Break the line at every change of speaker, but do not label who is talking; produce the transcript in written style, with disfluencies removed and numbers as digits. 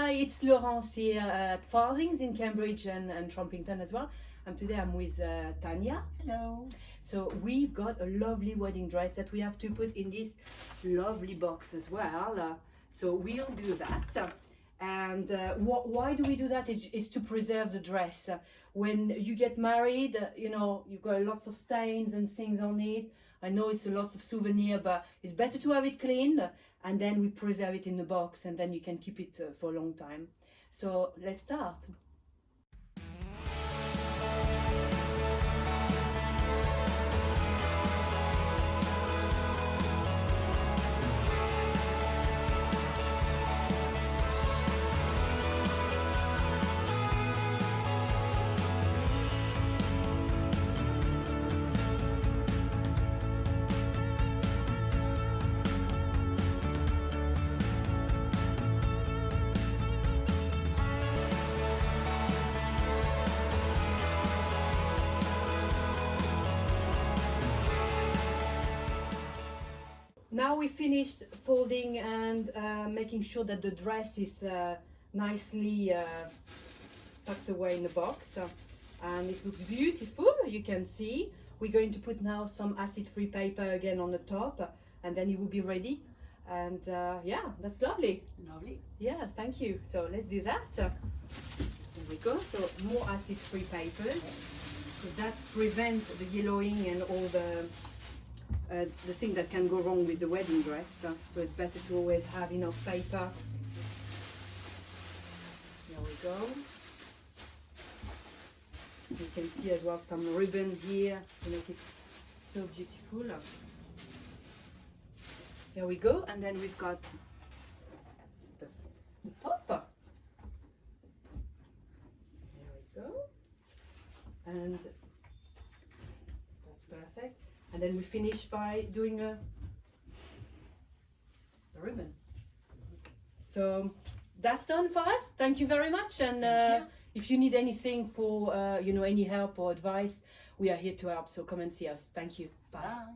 Hi, it's Laurence here at Farthings in Cambridge and Trumpington as well. And today I'm with Tanya.
Hello.
So we've got a lovely wedding dress that we have to put in this lovely box as well. So we'll do that. And why do we do that? Is to preserve the dress. When you get married, you know, you've got lots of stains and things on it. I know it's a lot of souvenir, but it's better to have it cleaned, and then we preserve it in the box, and then you can keep it for a long time. So let's start. Now we finished folding and making sure that the dress is nicely tucked away in the box, and it looks beautiful. You can see we're going to put now some acid-free paper again on the top, and then it will be ready. And yeah, that's lovely.
Lovely.
Yes, thank you. So let's do that. There we go. So more acid-free papers, because that prevents the yellowing and all the thing that can go wrong with the wedding dress. So it's better to always have enough paper. There we go. You can see as well some ribbon here to make it so beautiful. There we go, and then we've got the top. There we go, and that's perfect. And then we finish by doing a ribbon. So that's done for us. Thank you very much. And if you need anything for, you know, any help or advice, we are here to help. So come and see us. Thank you. Bye.
Bye.